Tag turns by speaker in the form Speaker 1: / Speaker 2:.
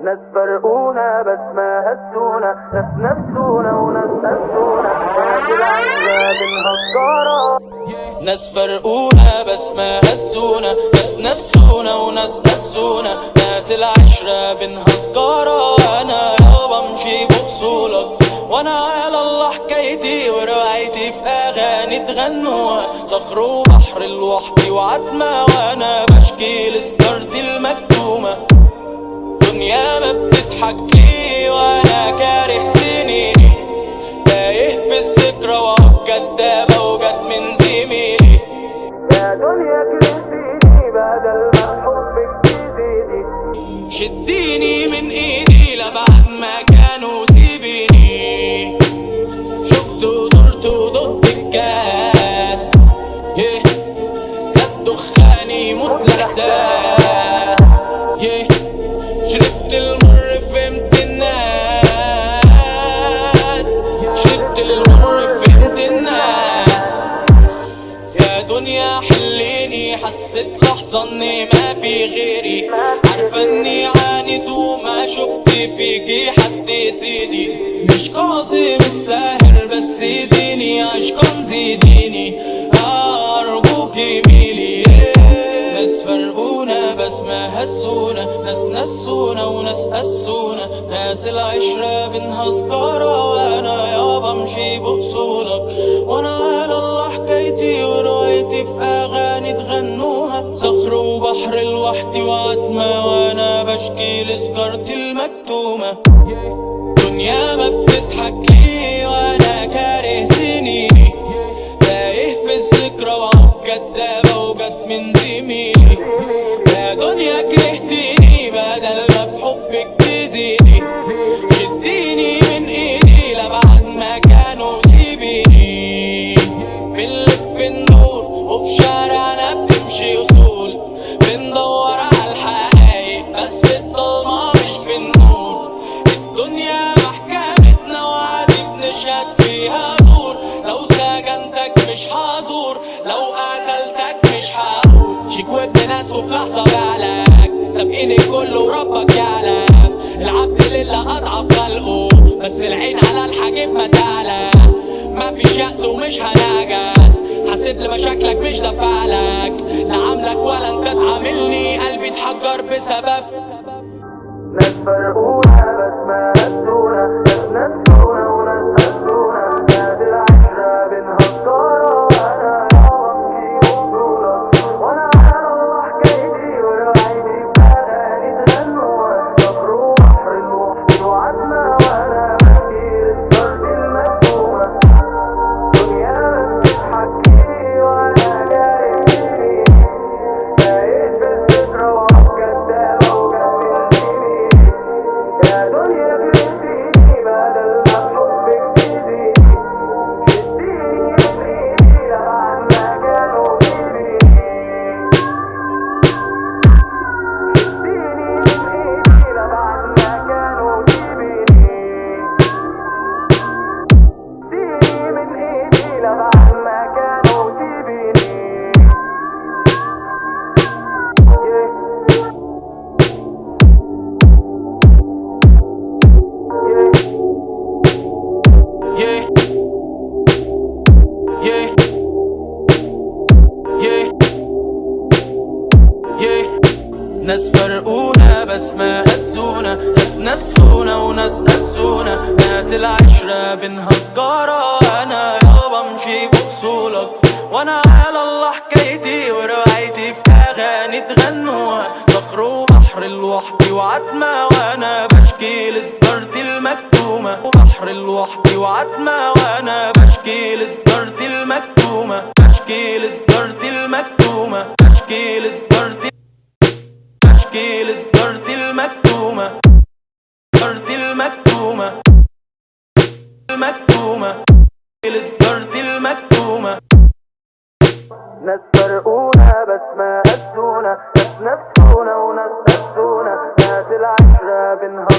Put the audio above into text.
Speaker 1: ناس فرقونا بس ما هزونا، ناس نسونا وناس نسونا، ناس العشرة بنهزرها.
Speaker 2: ناس فرقونا بس ما هزونا، ناس نسونا وناس نسونا، ناس العشرة بنهزقرة. انا يابا امشي بأصولك، وانا على الله حكايتي وروايتي في اغاني تغنوها. صخر وبحر لوحدي وعتمة، وانا بشكي لسكرتي المكتومة. دنيا ما بتضحكلي وانا كاره سنيني، تايه في الذكرى وعب كدابة وجت من زميلي.
Speaker 1: يا دنيا كرهتيني بدل ما حبك تزيدي،
Speaker 2: شديني من ايدي لبعد ما كانوا سيبيني. شفت ودرت ودقت الكاس، زاد دخاني يموت الاحساس. شربت المر فهمت الناس، شربت المر فهمت الناس. يا دنيا حليني، حسيت لحظة اني ما في غيري. عارفة اني عانيت وما شفت فيكي حد يسيدي. مش قاسم الساهر بس يديني عشقا زيديني، ارجوكي ميلي. ناس فرقونا بس ما هزونا، ناس نسونا وناس قسونا، ناس العشرة بنهزقرة. وانا يابا امشي بأصولك، وانا على الله حكايتي وروايتي في اغاني تغنوها. صخر وبحر لوحدي وعتمة، وانا بشكي لسكرتي المكتومة. دنيا ما بتضحكلي وانا كاره سنيني، تايه في الذكرى وعب كدابة وجت من زميلي. يا دنيا كرهتيني بدل ما في حبك تزيدي. شديني من ايدي لبعد ما كانوا سيبيني. بنلف النور وفي شارعنا بتمشي اصول، بندور على الحقايق بس في الضلمة مش في النور. الدنيا محكمتنا وعادي بنشهد فيها زور. لو سجنتك مش حازور، لو قتلتك مش هقول. شيك وابن ناس وفي لحظة بعلك، سابقين الكل وربك يعلم. العبد لله أضعف خلقه، بس العين على الحاجب ما تعلى. ما فيش يأس ومش هنعجز، حاسب لمشاكلك مش دفعلك. لا عاملك ولا انت تعاملني، قلبي اتحجر بسبب.
Speaker 1: ناس فرقونا بس ما هزونا، ناس نسونا وناس نسونا، ناس العشرة بنهزرها. انا يابا امشي بأصولك، وانا على الله حكايتي وروايتي في اغاني تغنوها. صخر وبحر لوحدي وعتمة، وانا بشكي لسكرتي المكتومة. دنيا ما بتضحكلي وانا كاره سنيني، تايه في الذكرى وعب كدابة وجت من زميلي. يا دنيا كرهتيني بدل ما حبك تزيدي. شديني من ايدي لبعد ما كانوا سيبيني. شديني من ايدي لبعد ما كانوا سيبيني. شديني من ايدي لبعد ما كانوا سيبيني.
Speaker 2: Yeah, yeah, yeah, yeah. ناس فرقونا بس ما هزونا، ناس نسونا وناس قسونا، ناس العشرة بنهزقرة. انا يابا امشي بأصولك، وانا على الله حكايتي وروايتي في اغاني تغنوها. صخر وبحر لوحدي وعتمة، وانا بشكي لسكرتي المكتومة. وبحر لوحدي وعتمة، وانا بشكي لسكرتي المكتومة. بشكي لسكرتي المكتومة. بشكي لسكرتي، بشكي لسكرتي المكتومة. سكرتي المكتومة، المكتومة، لسكرتي المكتومة.
Speaker 1: ناس فرقونا بس ما هزونا، ناس نسونا وناس نسونا، ناس العشرة بنهزرها.